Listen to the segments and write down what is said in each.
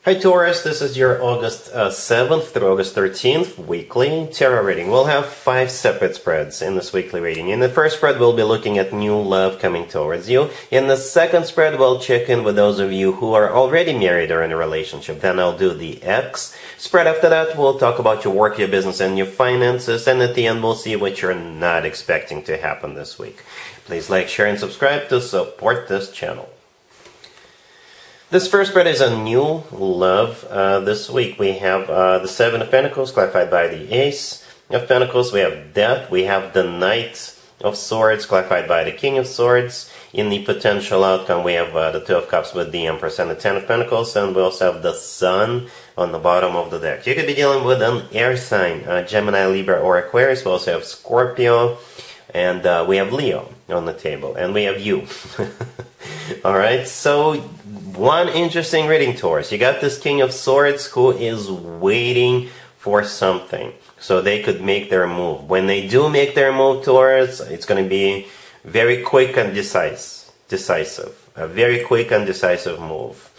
Hi Taurus, this is your August 7th through August 13th weekly tarot reading. We'll have 5 separate spreads in this weekly reading. In the first spread, we'll be looking at new love coming towards you. In the second spread, we'll check in with those of you who are already married or in a relationship. Then I'll do the X spread. After that, we'll talk about your work, your business, and your finances. And at the end, we'll see what you're not expecting to happen this week. Please like, share, and subscribe to support this channel. This first spread is a new love. This week we have the Seven of Pentacles clarified by the Ace of Pentacles. We have Death. We have the Knight of Swords clarified by the King of Swords. In the potential outcome, we have the Two of Cups with the Empress and the Ten of Pentacles. And we also have the Sun on the bottom of the deck. You could be dealing with an air sign, Gemini, Libra, or Aquarius. We also have Scorpio. And we have Leo on the table. And we have you. Alright, so one interesting reading, Taurus. You got this King of Swords who is waiting for something so they could make their move. When they do make their move, Taurus, it's going to be very quick and decisive. A very quick and decisive move.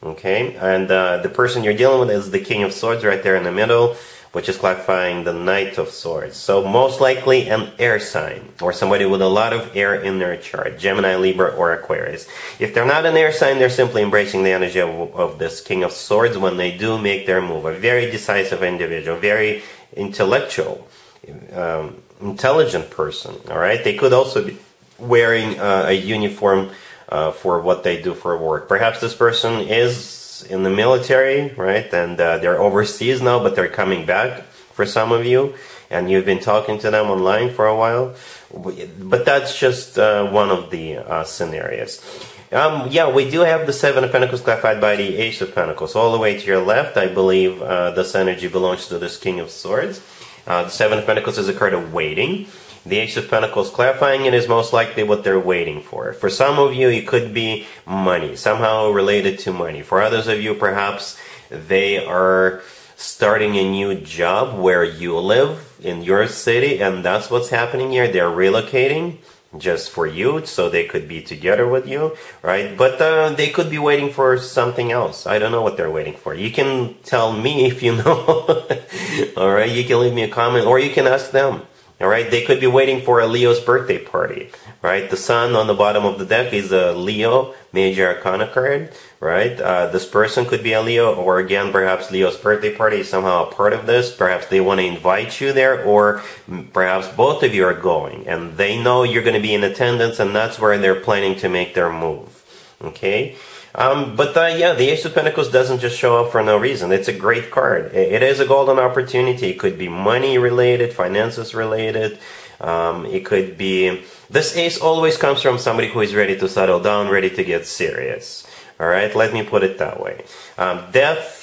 Okay, and the person you're dealing with is the King of Swords right there in the middle, which is clarifying the Knight of Swords. So most likely an air sign, or somebody with a lot of air in their chart, Gemini, Libra, or Aquarius. If they're not an air sign, they're simply embracing the energy of this King of Swords when they do make their move. A very decisive individual, very intellectual, intelligent person, all right? They could also be wearing a uniform for what they do for work. Perhaps this person is in the military, right? And they're overseas now, but they're coming back for some of you, and you've been talking to them online for a while. But that's just one of the scenarios. Yeah, we do have the Seven of Pentacles clarified by the Ace of Pentacles. All the way to your left, I believe this energy belongs to this King of Swords. The Seven of Pentacles is a card of waiting. The Ace of Pentacles clarifying it is most likely what they're waiting for. For some of you, it could be money, somehow related to money. For others of you, perhaps they are starting a new job where you live in your city, and that's what's happening here. They're relocating just for you, so they could be together with you, right? But they could be waiting for something else. I don't know what they're waiting for. You can tell me if you know. All right, you can leave me a comment, or you can ask them. All right, they could be waiting for a Leo's birthday party, right? The Sun on the bottom of the deck is a Leo Major Arcana card, right? This person could be a Leo, or again, perhaps Leo's birthday party is somehow a part of this. Perhaps they want to invite you there, or perhaps both of you are going, and they know you're going to be in attendance, and that's where they're planning to make their move, okay? Yeah, the Ace of Pentacles doesn't just show up for no reason. It's a great card. It is a golden opportunity. It could be money related, finances related. It could be... This Ace always comes from somebody who is ready to settle down, ready to get serious. Alright, let me put it that way. Death.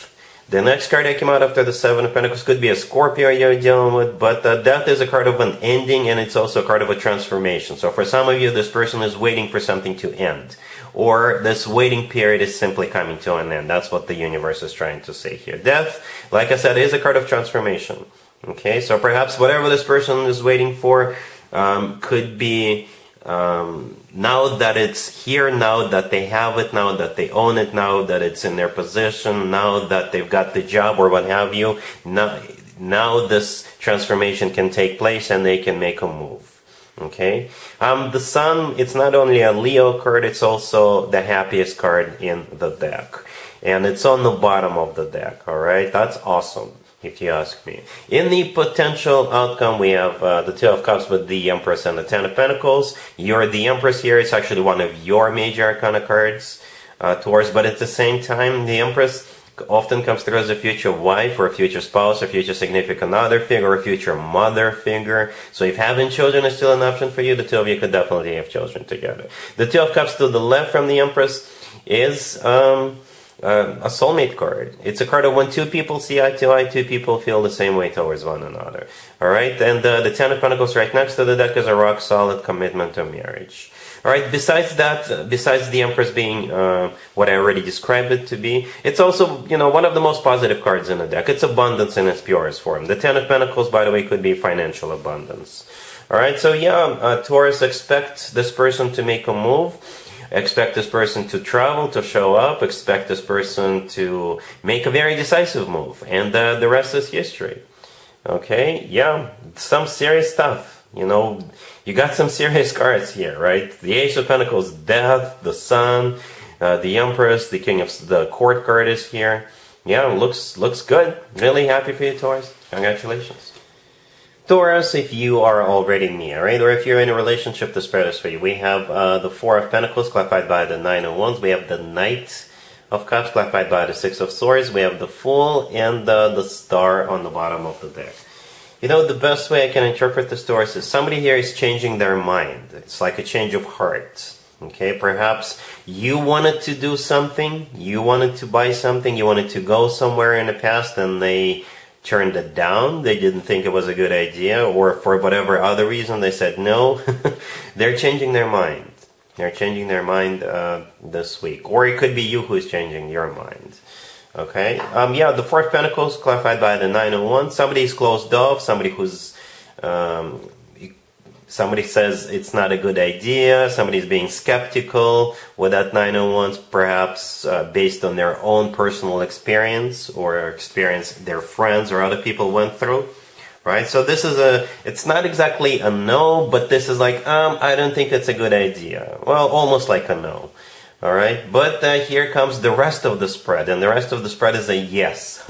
The next card that came out after the Seven of Pentacles could be a Scorpio you're dealing with, but Death is a card of an ending, and it's also a card of a transformation. So for some of you, this person is waiting for something to end. Or this waiting period is simply coming to an end. That's what the universe is trying to say here. Death, like I said, is a card of transformation. Okay, so perhaps whatever this person is waiting for could be now that it's here, now that they have it, now that they own it, now that it's in their possession, now that they've got the job or what have you, now this transformation can take place and they can make a move. Okay, the Sun, it's not only a Leo card, it's also the happiest card in the deck. And it's on the bottom of the deck, alright? That's awesome, if you ask me. In the potential outcome, we have the Two of Cups with the Empress and the Ten of Pentacles. You're the Empress here. It's actually one of your major arcana cards, Taurus. But at the same time, the Empress often comes through as a future wife or a future spouse or future significant other figure or a future mother figure. So if having children is still an option for you, the two of you could definitely have children together. The Two of Cups to the left from the Empress is a soulmate card. It's a card of when two people see eye to eye, two people feel the same way towards one another. Alright, and the Ten of Pentacles right next to the deck is a rock solid commitment to marriage. Alright, besides that, besides the Empress being what I already described it to be, it's also, you know, one of the most positive cards in the deck. It's abundance in its purest form. The Ten of Pentacles, by the way, could be financial abundance. Alright, so yeah, Taurus, expect this person to make a move. Expect this person to travel, to show up. Expect this person to make a very decisive move. And the rest is history. Okay, yeah, some serious stuff. You know, you got some serious cards here, right? The Ace of Pentacles, Death, the Sun, the Empress, the King of the Court card is here. Yeah, looks good. Really happy for you, Taurus. Congratulations. Taurus, if you are already near, right, or if you're in a relationship, the spread is for you. We have the Four of Pentacles clarified by the Nine of Wands. We have the Knight of Cups clarified by the Six of Swords. We have the Fool and the Star on the bottom of the deck. You know, the best way I can interpret this, Taurus, is somebody here is changing their mind. It's like a change of heart. Okay, perhaps you wanted to do something, you wanted to buy something, you wanted to go somewhere in the past, and they turned it down. They didn't think it was a good idea, or for whatever other reason they said no. They're changing their mind. They're changing their mind this week. Or it could be you who's changing your mind. Okay? Yeah, the Four of Pentacles clarified by the Nine of Wands. Somebody's closed off. Somebody who's... somebody says it's not a good idea. Somebody's being skeptical with that Nine of Wands, perhaps based on their own personal experience or experience their friends or other people went through. Right? So this is it's not exactly a no, but this is like, I don't think it's a good idea. Well, almost like a no. All right? But here comes the rest of the spread, and the rest of the spread is a yes.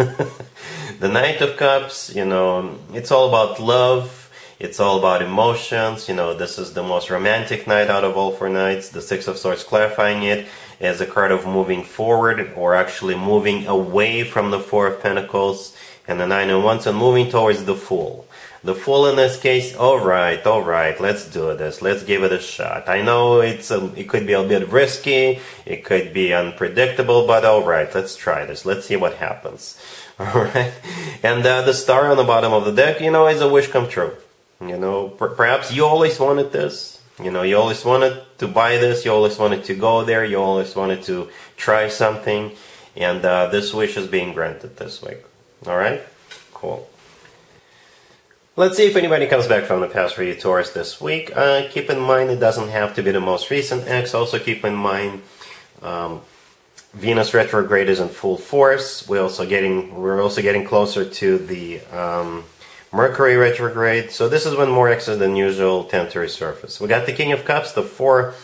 The Knight of Cups, you know, it's all about love. It's all about emotions. You know, this is the most romantic night out of all four nights. The Six of Swords clarifying it as a card of moving forward, or actually moving away from the Four of Pentacles and the Nine of Wands and moving towards the Fool. The Fool in this case, all right, let's do this. Let's give it a shot. I know it could be a bit risky, it could be unpredictable, but all right, let's try this. Let's see what happens. All right, and the Star on the bottom of the deck, you know, is a wish come true. You know, perhaps you always wanted this. You know, you always wanted to buy this. You always wanted to go there. You always wanted to try something. And this wish is being granted this week. All right? Cool. Let's see if anybody comes back from the past for you, Taurus, this week. Keep in mind, it doesn't have to be the most recent ex. Also keep in mind, Venus retrograde is in full force. We're also getting closer to the... Mercury retrograde, so this is when more exes than usual tend to resurface. We got the King of Cups, the Four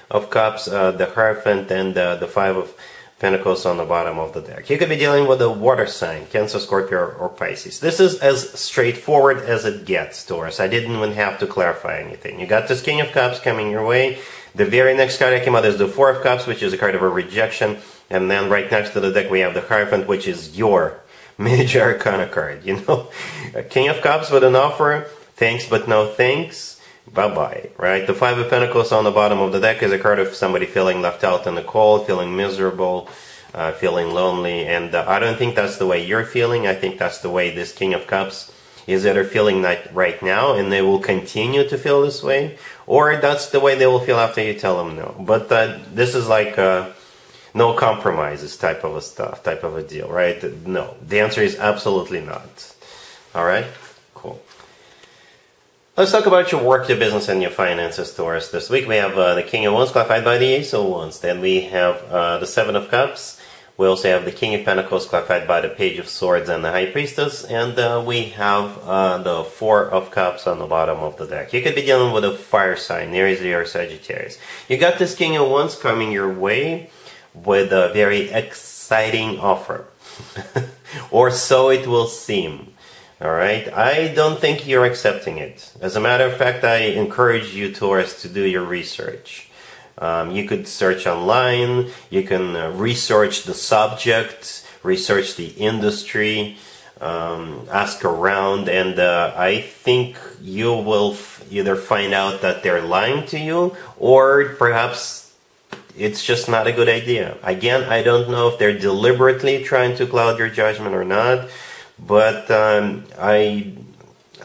of Cups, the Hierophant, and the Five of Pentacles on the bottom of the deck. You could be dealing with a water sign, Cancer, Scorpio, or Pisces. This is as straightforward as it gets, Taurus. I didn't even have to clarify anything. You got this King of Cups coming your way. The very next card that came out is the Four of Cups, which is a card of a rejection. And then right next to the deck we have the Hierophant, which is your major arcana card, you know. A King of Cups with an offer, thanks but no thanks, bye-bye, right? The Five of Pentacles on the bottom of the deck is a card of somebody feeling left out in the cold, feeling miserable, feeling lonely, and I don't think that's the way you're feeling. I think that's the way this King of Cups is either feeling right now, and they will continue to feel this way, or that's the way they will feel after you tell them no. But this is like... no compromises type of a deal, right? No, the answer is absolutely not. All right, cool. Let's talk about your work, your business, and your finances, Taurus. This week we have the King of Wands clarified by the Ace of Wands. Then we have the Seven of Cups. We also have the King of Pentacles clarified by the Page of Swords and the High Priestess. And we have the Four of Cups on the bottom of the deck. You could be dealing with a fire sign, Aries, Leo, or Sagittarius. You got this King of Wands coming your way with a very exciting offer. Or so it will seem. Alright? I don't think you're accepting it. As a matter of fact, I encourage you, Taurus, to do your research. You could search online, you can research the subject, research the industry, ask around, and I think you will either find out that they're lying to you, or perhaps it's just not a good idea. Again, I don't know if they're deliberately trying to cloud your judgment or not, but I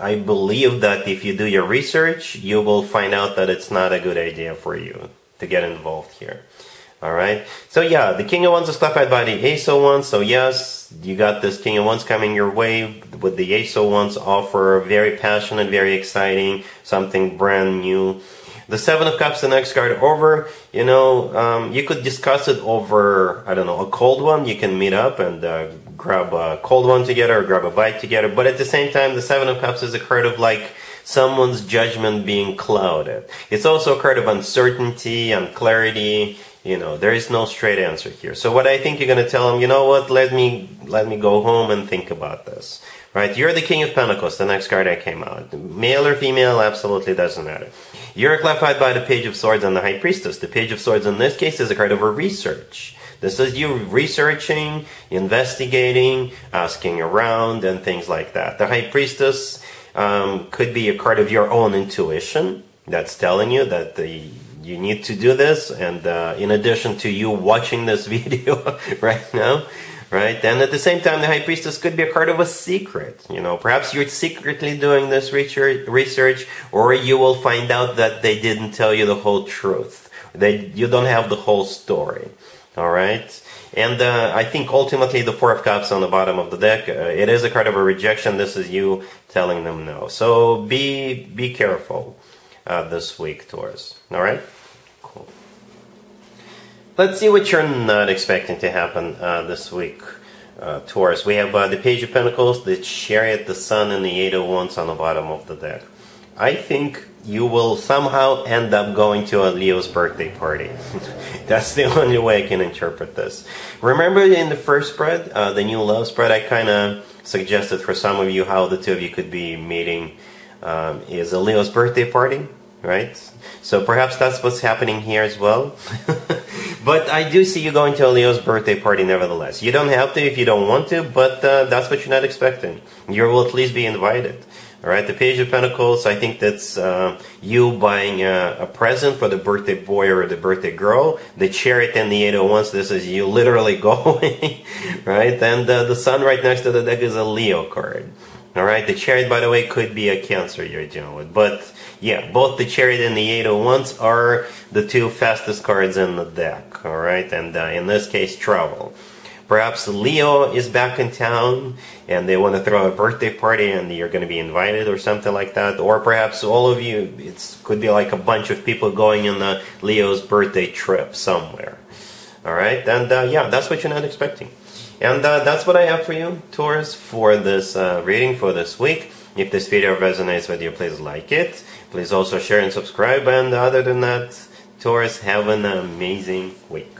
believe that if you do your research, you will find out that it's not a good idea for you to get involved here. Alright? So yeah, the King of Wands is clarified by the Ace of Wands, so yes, you got this King of Wands coming your way with the Ace of Wands offer, very passionate, very exciting, something brand new. The Seven of Cups, the next card over, you know, you could discuss it over, I don't know, a cold one. You can meet up and grab a cold one together or grab a bite together. But at the same time, the Seven of Cups is a card of like someone's judgment being clouded. It's also a card of uncertainty and clarity. You know, there is no straight answer here. So what I think you're going to tell them, you know what, let me go home and think about this. Right? You're the King of Pentacles, the next card that came out. Male or female, absolutely doesn't matter. You're clarified by the Page of Swords and the High Priestess. The Page of Swords in this case is a card of a research. This is you researching, investigating, asking around, and things like that. The High Priestess could be a card of your own intuition that's telling you that you need to do this, and in addition to you watching this video right now, right? And at the same time, the High Priestess could be a card of a secret. You know, perhaps you're secretly doing this research, or you will find out that they didn't tell you the whole truth. You don't have the whole story. All right? And I think ultimately the Four of Cups on the bottom of the deck, it is a card of a rejection. This is you telling them no. So be careful this week, Taurus. All right? Cool. Let's see what you're not expecting to happen this week, Taurus. We have the Page of Pentacles, the Chariot, the Sun, and the Eight of Wands on the bottom of the deck. I think you will somehow end up going to a Leo's birthday party. That's the only way I can interpret this. Remember in the first spread, the new love spread, I kind of suggested for some of you how the two of you could be meeting is a Leo's birthday party, right? So perhaps that's what's happening here as well. But I do see you going to a Leo's birthday party nevertheless. You don't have to if you don't want to, but that's what you're not expecting. You will at least be invited. All right, the Page of Pentacles, I think that's you buying a present for the birthday boy or the birthday girl. The Chariot and the Eight of Wands, this is you literally going, right? And the Sun right next to the deck is a Leo card. All right, the Chariot, by the way, could be a Cancer you're dealing with. But yeah, both the Chariot and the Eight of Wands are the two fastest cards in the deck. All right, and in this case, travel. Perhaps Leo is back in town and they want to throw a birthday party and you're going to be invited or something like that. Or perhaps all of you, it could be like a bunch of people going on the Leo's birthday trip somewhere. All right, and yeah, that's what you're not expecting. And that's what I have for you, Taurus, for this reading for this week. If this video resonates with you, please like it. Please also share and subscribe. And other than that, Taurus, have an amazing week.